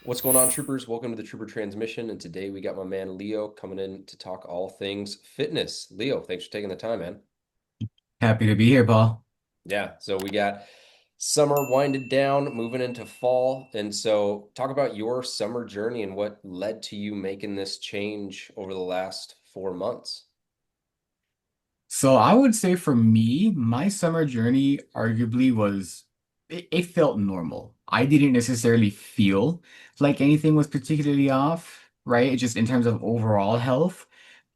What's going on, troopers? Welcome to the Trooper Transmission. And today we got my man Leo coming in to talk all things fitness. Leo, thanks for taking the time, man. Happy to be here, Paul. Yeah, so we got summer winded down, moving into fall. And so talk about your summer journey and what led to you making this change over the last 4 months. So I would say for me, my summer journey arguably it felt normal. I didn't necessarily feel like anything was particularly off, right? Just in terms of overall health,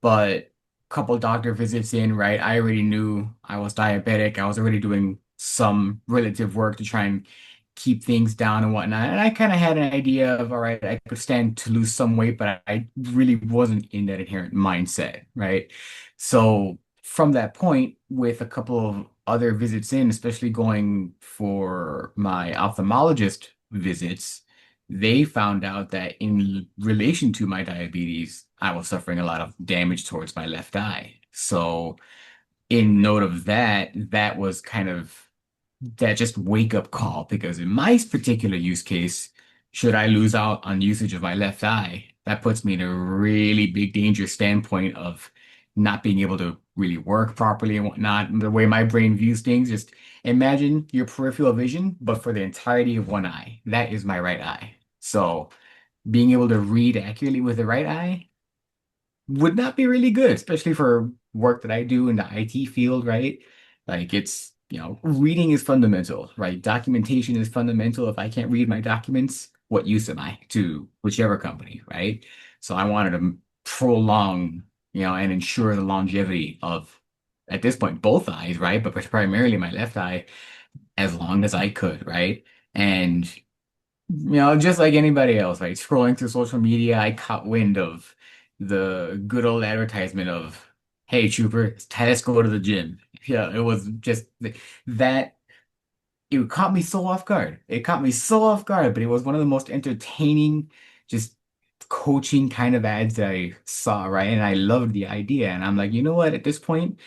but a couple doctor visits in, right? I already knew I was diabetic. I was already doing some relative work to try and keep things down and whatnot. And I kind of had an idea of, all right, I could stand to lose some weight, but I really wasn't in that inherent mindset, right? So from that point, with a couple of other visits in, especially going for my ophthalmologist visits, they found out that in relation to my diabetes, I was suffering a lot of damage towards my left eye. So, in note of that, that was kind of that just wake up call because in my particular use case, should I lose out on usage of my left eye, that puts me in a really big danger standpoint of not being able to really work properly and whatnot. The way my brain views things, just imagine your peripheral vision, but for the entirety of one eye. That is my right eye. So being able to read accurately with the right eye would not be really good, especially for work that I do in the IT field, right? Like reading is fundamental, right? Documentation is fundamental. If I can't read my documents, what use am I to whichever company, right? So I wanted to prolong, and ensure the longevity of, at this point, both eyes, right? But primarily my left eye as long as I could, right? And just like anybody else, like scrolling through social media, I caught wind of the good old advertisement of, "Hey, Trooper, let's go to the gym." Yeah, it was just that. It caught me so off guard. It caught me so off guard, but it was one of the most entertaining, just coaching kind of ads that I saw, right? And I loved the idea. And I'm like, you know what? At this point,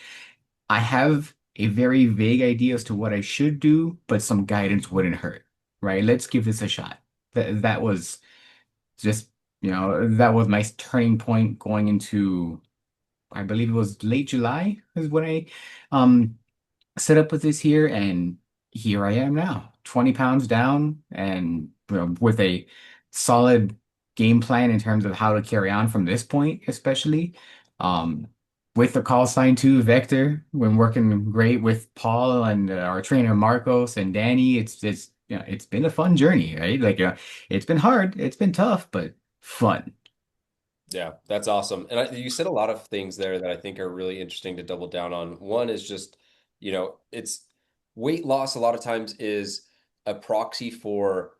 I have a very vague idea as to what I should do, but some guidance wouldn't hurt, right? Let's give this a shot. That was just, that was my turning point going into, I believe it was late July is when I um set up with this here, and here I am now, 20 pounds down, and with a solid game plan in terms of how to carry on from this point, especially um, with the call sign to Vector, when working great with Paul and our trainer Marcos and Danny. It's been a fun journey, right? Like it's been hard, it's been tough, but fun. Yeah, that's awesome. And you said a lot of things there that I think are really interesting to double down on. One is just, it's weight loss a lot of times is a proxy for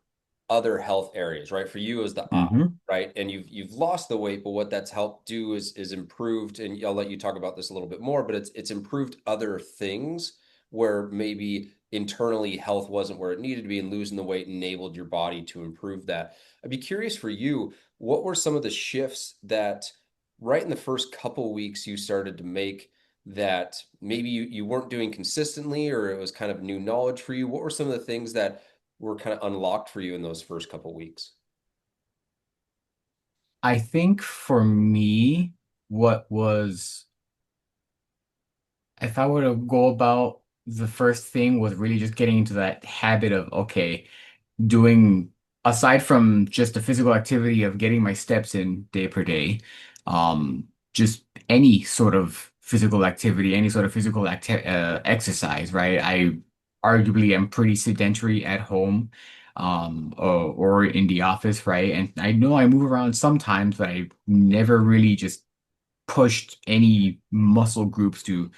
other health areas, right? For you as the eye, Hmm. right? And you've lost the weight, but what that's helped do is improved, and I'll let you talk about this a little bit more, but it's improved other things where maybe internally health wasn't where it needed to be, and losing the weight enabled your body to improve that. I'd be curious for you, what were some of the shifts that right in the first couple weeks you started to make that maybe you weren't doing consistently, or it was kind of new knowledge for you? What were some of the things that were kind of unlocked for you in those first couple weeks? I think for me, what was if I were to go about the first thing was really just getting into that habit of, okay, doing aside from just the physical activity of getting my steps in day per day, just any sort of physical activity, any sort of exercise, right? I arguably am pretty sedentary at home, or in the office, right? And I know I move around sometimes, but I never really just pushed any muscle groups to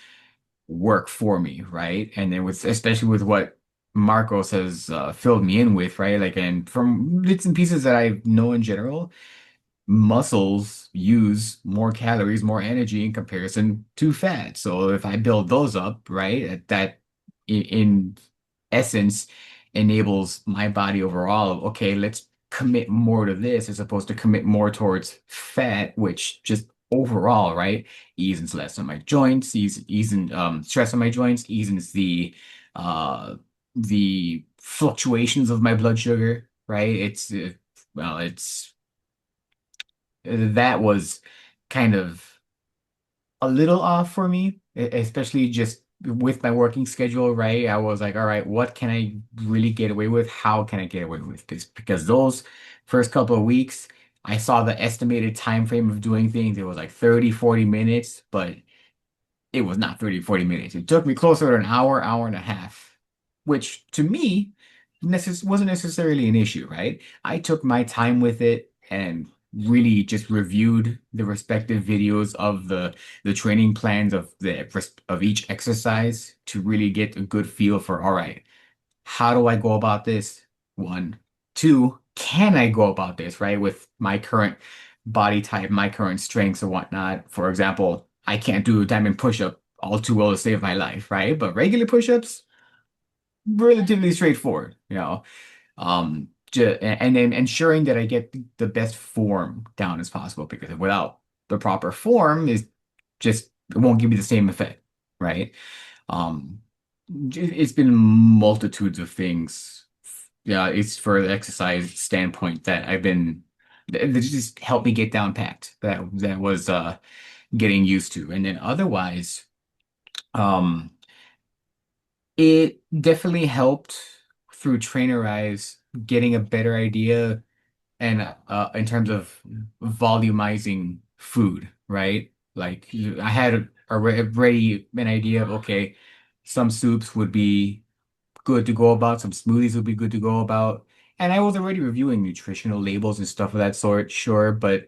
work for me, right? And then especially with what Marcos has filled me in with, right? Like, and from bits and pieces that I know in general, muscles use more calories, more energy in comparison to fat. So if I build those up, right, that in essence enables my body overall of, okay, let's commit more to this as opposed to commit more towards fat, which just overall, right, eases less on my joints, easing stress on my joints, eases the fluctuations of my blood sugar, right? It's well, that was kind of a little off for me, especially just with my working schedule, right? I was like, all right, what can I really get away with? How can I get away with this? Because those first couple of weeks, I saw the estimated time frame of doing things. It was like 30, 40 minutes, but it was not 30, 40 minutes. It took me closer to an hour, hour and a half, which to me wasn't necessarily an issue, right? I took my time with it and really just reviewed the respective videos of the training plans of each exercise to really get a good feel for, all right, how do I go about this? One. Two, can I go about this, right? With my current body type, my current strengths and whatnot. For example, I can't do a diamond push-up all too well to save my life, right? But regular push-ups, relatively straightforward, and then ensuring that I get the best form down as possible because without the proper form is just it won't give me the same effect, right? Um, it's been multitudes of things. Yeah, it's for the exercise standpoint that that just helped me get down packed. That was getting used to. And then otherwise, um, it definitely helped through Trainer Eyes getting a better idea and in terms of volumizing food, right? Like I had already an idea of okay, some soups would be good to go about, some smoothies would be good to go about. And I was already reviewing nutritional labels and stuff of that sort, sure, but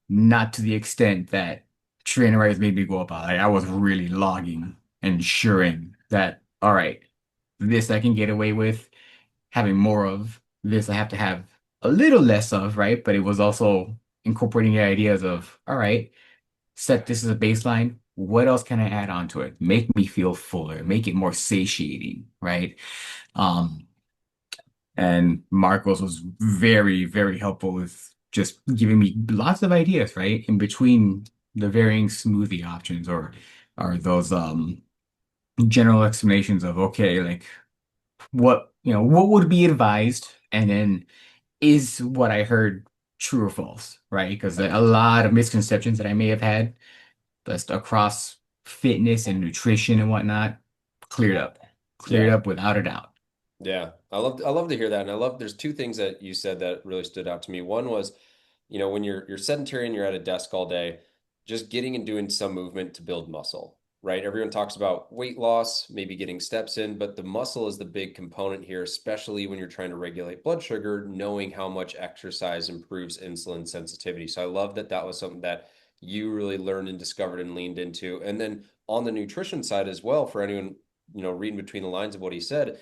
not to the extent that Trainer Eyes made me go about. Like, I was really logging, ensuring that, all right, this I can get away with having more of, this I have to have a little less of, right? But it was also incorporating the ideas of, all right, set this as a baseline. What else can I add on to it? Make me feel fuller, make it more satiating, right? Um, and Marcos was very, very helpful with just giving me lots of ideas, right? In between the varying smoothie options or those general explanations of okay, like what would be advised, and then is what I heard true or false, right? Because a lot of misconceptions that I may have had just across fitness and nutrition and whatnot cleared up, cleared Yeah. up without a doubt. Yeah, I love to hear that, and I love there's two things that you said that really stood out to me. One was, when you're sedentary and you're at a desk all day, just getting and doing some movement to build muscle, right? Everyone talks about weight loss, maybe getting steps in, but the muscle is the big component here, especially when you're trying to regulate blood sugar, knowing how much exercise improves insulin sensitivity. So I love that that was something that you really learned and discovered and leaned into. And then on the nutrition side as well, for anyone, reading between the lines of what he said,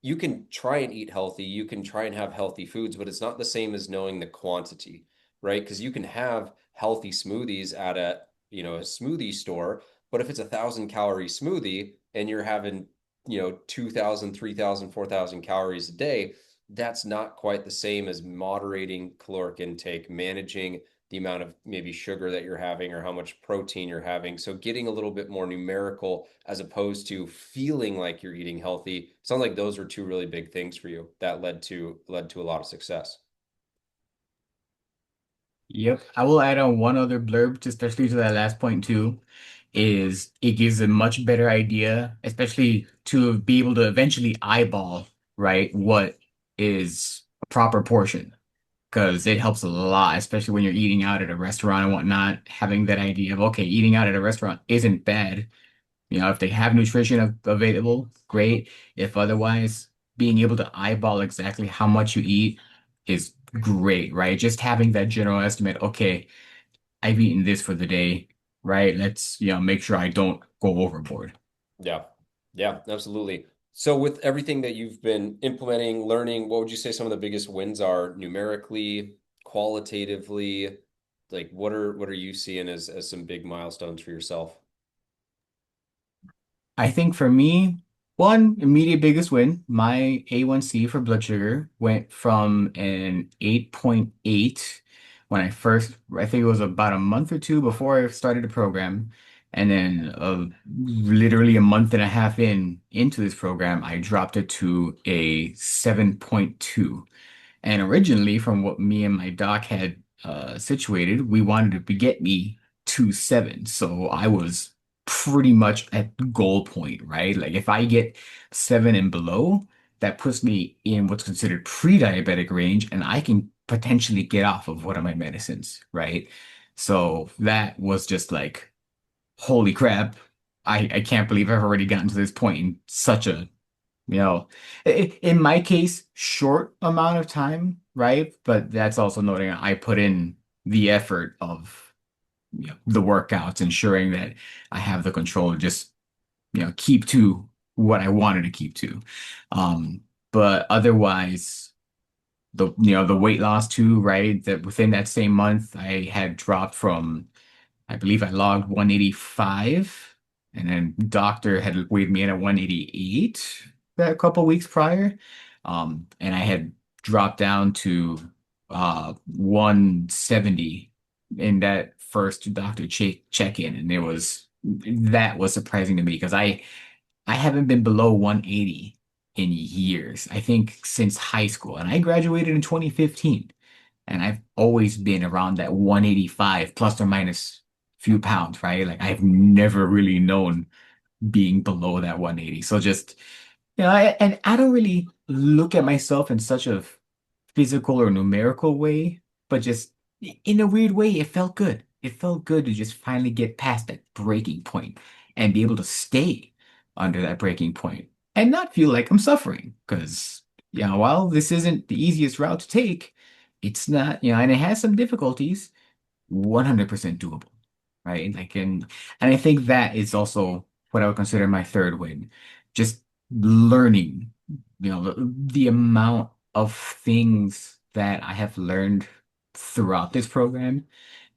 you can try and eat healthy, you can try and have healthy foods, but it's not the same as knowing the quantity, right? Because you can have healthy smoothies at a smoothie store, but if it's 1,000 calorie smoothie and you're having, 2,000, 3,000, 4,000 calories a day, that's not quite the same as moderating caloric intake, managing the amount of maybe sugar that you're having or how much protein you're having. So getting a little bit more numerical as opposed to feeling like you're eating healthy. Sounds like those were two really big things for you that led to a lot of success. Yep. I will add on one other blurb, especially to that last point too, is it gives a much better idea, especially to be able to eventually eyeball, right, what is a proper portion. Because it helps a lot, especially when you're eating out at a restaurant and whatnot, having that idea of, okay, eating out at a restaurant isn't bad. If they have nutrition available, great. If otherwise, being able to eyeball exactly how much you eat is great, right? Just having that general estimate, okay, I've eaten this for the day, right? Let's, make sure I don't go overboard. Yeah. Yeah, absolutely. So with everything that you've been implementing, learning, what would you say some of the biggest wins are numerically, qualitatively? Like what are you seeing as some big milestones for yourself? I think for me, one immediate biggest win, my A1C for blood sugar went from an 8.8 when I think it was about a month or two before I started the program. And then literally a month and a half into this program, I dropped it to a 7.2. And originally, from what me and my doc had situated, we wanted to get me to 7. So I was pretty much at goal point, right? Like if I get 7 and below, that puts me in what's considered pre-diabetic range, and I can potentially get off of one of my medicines, right? So that was just like, holy crap. I can't believe I've already gotten to this point in such a you know, in my case, short amount of time, right? But that's also noting I put in the effort of, the workouts, ensuring that I have the control to just, keep to what I wanted to keep to. Um, but otherwise, the weight loss too, right? That within that same month, I had dropped from I believe I logged 185, and then doctor had weighed me in at 188 that couple weeks prior. And I had dropped down to 170 in that first doctor check-in, and that was surprising to me because I haven't been below 180 in years. I think since high school, and I graduated in 2015. And I've always been around that 185 plus or minus few pounds, right? Like I've never really known being below that 180. So just, and I don't really look at myself in such a physical or numerical way, but just in a weird way, it felt good. It felt good to just finally get past that breaking point and be able to stay under that breaking point and not feel like I'm suffering. Because, while this isn't the easiest route to take, it's not, and it has some difficulties, 100% doable, right? And I think that is also what I would consider my third win. Just learning, the amount of things that I have learned throughout this program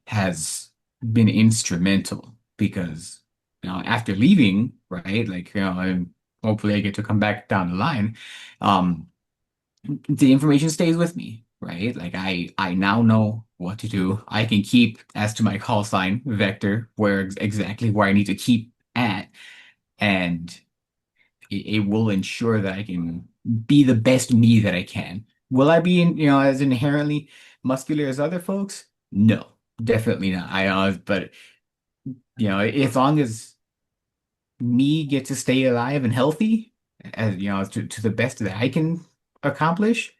has been instrumental because, after leaving, right, like, and hopefully I get to come back down the line, um, the information stays with me, right? Like I now know what to do. I can keep as to my call sign vector exactly where I need to keep at, and it will ensure that I can be the best me that I can. Will I be as inherently muscular as other folks? No, definitely not. But as long as me get to stay alive and healthy, as to the best that I can accomplish,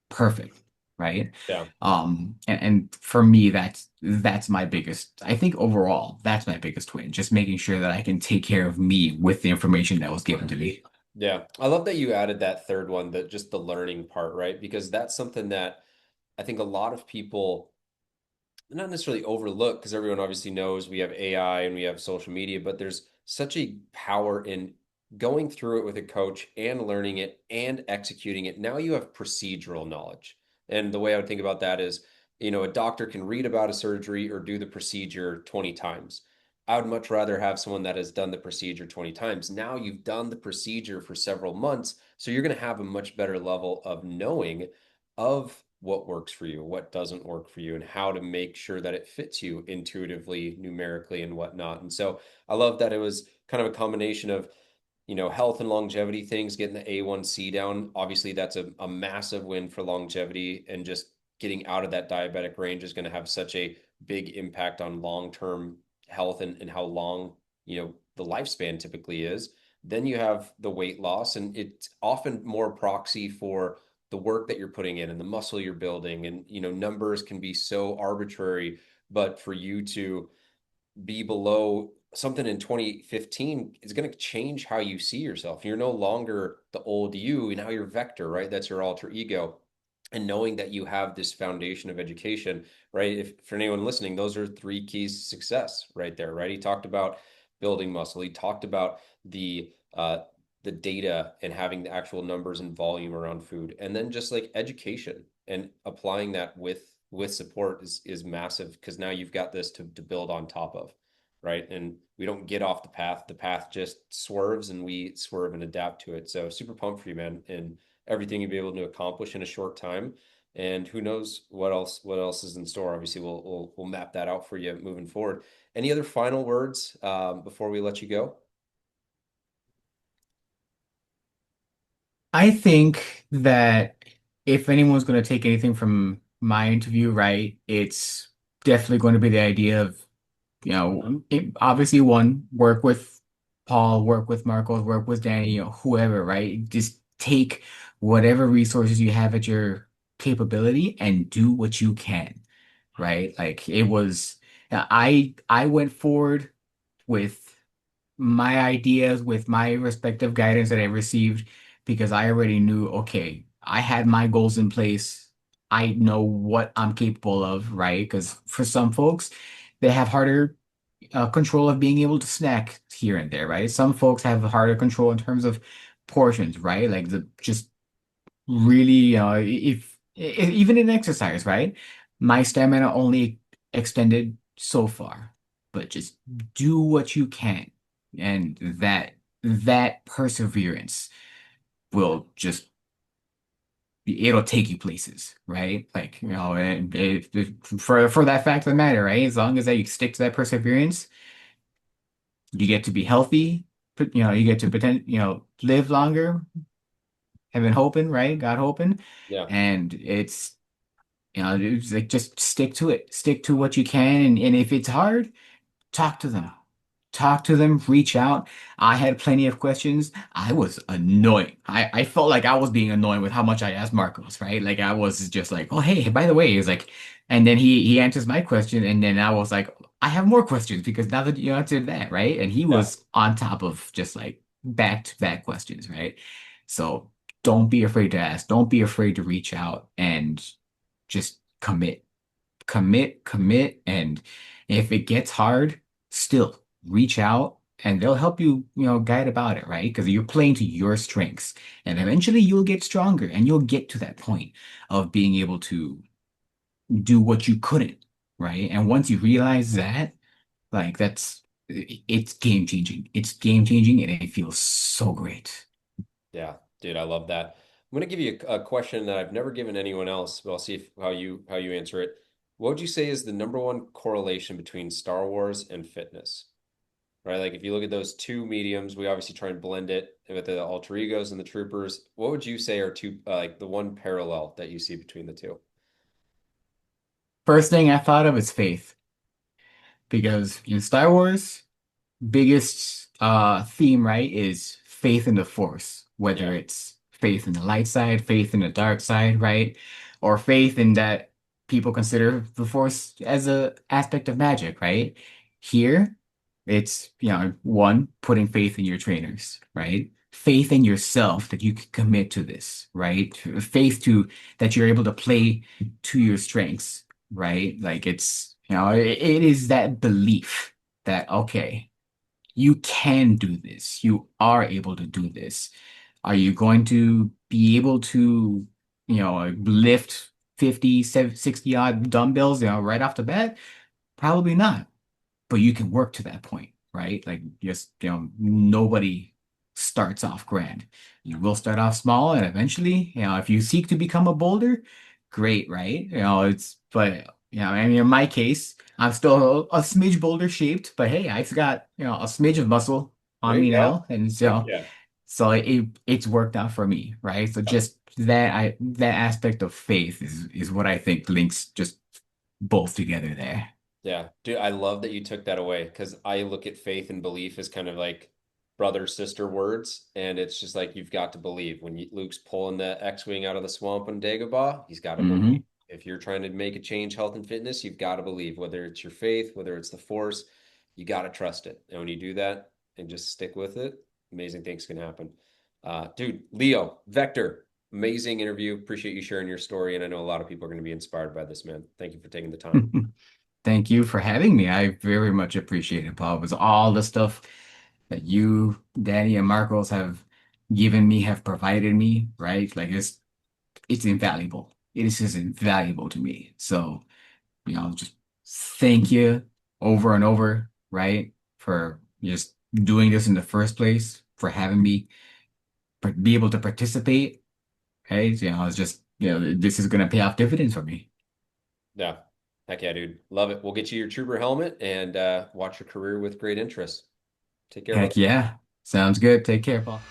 perfect, right? Yeah. And for me, that's my biggest, I think overall, that's my biggest win, just making sure that I can take care of me with the information that was given to me. Yeah. I love that you added that third one, that just the learning part, right? Because that's something that I think a lot of people not necessarily overlook, because everyone obviously knows we have AI and we have social media, but there's such a power in going through it with a coach and learning it and executing it. Now you have procedural knowledge. And the way I would think about that is, a doctor can read about a surgery or do the procedure 20 times. I would much rather have someone that has done the procedure 20 times. Now you've done the procedure for several months, so you're going to have a much better level of knowing of what works for you, what doesn't work for you, and how to make sure that it fits you intuitively, numerically, and whatnot. And so I love that it was kind of a combination of, health and longevity things, getting the A1C down. Obviously, that's a massive win for longevity, and just getting out of that diabetic range is going to have such a big impact on long-term health and how long, the lifespan typically is. Then you have the weight loss, and it's often more proxy for the work that you're putting in and the muscle you're building. And, numbers can be so arbitrary, but for you to be below something in 2015 is going to change how you see yourself. You're no longer the old you, now you're Vector, right? That's your alter ego. And knowing that you have this foundation of education, right? If for anyone listening, those are three keys to success right there, right? He talked about building muscle. He talked about the data and having the actual numbers and volume around food, and then just like education and applying that with support is massive, because now you've got this to build on top of, right? And we don't get off the path just swerves, and we swerve and adapt to it. So super pumped for you, man, and everything you'll be able to accomplish in a short time. And who knows what else is in store. Obviously we'll map that out for you moving forward. Any other final words before we let you go? I think that if anyone's going to take anything from my interview, right, it's definitely going to be the idea of, obviously one, work with Paul, work with Marcos, work with Danny, whoever, right? Just take whatever resources you have at your capability and do what you can, right? Like it was, I went forward with my ideas, with my respective guidance that I received, because I already knew, okay, I had my goals in place. I know what I'm capable of, right? Because for some folks, they have harder control of being able to snack here and there, right? Some folks have harder control in terms of portions, right? Like the just really, even in exercise, right? My stamina only extended so far, but just do what you can, and that perseverance will just it'll take you places, right? Like, and for that fact of the matter, right? As long as that you stick to that perseverance, you get to be healthy, but you get to live longer, heaven hoping, right? God hoping, Yeah. and it's like just stick to it. Stick to what you can. And if it's hard, talk to them. Talk to them, reach out. I had plenty of questions. I was annoying. I felt like I was being annoying with how much I asked Marcos, right? Like I was just like, oh hey, by the way, he's like, and then he answers my question, and then I was like, I have more questions because now that you answered that, right? And he Yeah. was on top of just like back to back questions, right? So don't be afraid to ask. Don't be afraid to reach out and just commit. And if it gets hard, still reach out and they'll help you, guide about it, right? Because you're playing to your strengths. And eventually you'll get stronger and you'll get to that point of being able to do what you couldn't, right? And once you realize that, like it's game changing. It's game changing and it feels so great. Yeah, dude, I love that. I'm going to give you a question that I've never given anyone else, but I'll see how you answer it. What would you say is the number one correlation between Star Wars and fitness? Right? Like if you look at those two mediums, we obviously try and blend it with the alter egos and the troopers. What would you say are two like the one parallel that you see between the two? First thing I thought of is faith because in Star Wars, biggest theme, right, is faith in the Force, whether Yeah. it's faith in the light side, faith in the dark side, right? Or faith in that people consider the Force as a aspect of magic, right? Here, it's, one, putting faith in your trainers, right? Faith in yourself that you can commit to this, right? Faith to that you're able to play to your strengths, right? Like it's, it is that belief that, okay, you can do this. You are able to do this. Are you going to be able to, lift 50, 60 odd dumbbells, right off the bat? Probably not, but you can work to that point, right? Like just, nobody starts off grand. You will start off small and eventually, if you seek to become a boulder, great, right? But I mean, in my case, I'm still a smidge boulder shaped, but hey, I've got, a smidge of muscle There on you me go. now. And Heck so, yeah. so it's worked out for me, right? So Yeah. just that aspect of faith is what I think links just both together there. Yeah, dude, I love that you took that away because I look at faith and belief as kind of like brother sister words, and it's just like you've got to believe. When Luke's pulling the X-wing out of the swamp on Dagobah, he's got to believe. Hmm. If you're trying to make a change, health and fitness, you've got to believe. Whether it's your faith, whether it's the Force, you got to trust it. And when you do that and just stick with it, amazing things can happen. Dude, Leo, Vector, amazing interview. Appreciate you sharing your story, and I know a lot of people are going to be inspired by this, man. Thank you for taking the time. Thank you for having me. I very much appreciate it, Paul. It was all the stuff that you, Danny, and Marcos have given me, have provided me, right? Like it's invaluable. It is just invaluable to me. So, just thank you over and over, right? For just doing this in the first place, for having me be able to participate. Right? It's just, this is gonna pay off dividends for me. Yeah. Heck yeah, dude. Love it. We'll get you your trooper helmet and watch your career with great interest. Take care, brother. Heck yeah. Sounds good. Take care, Paul.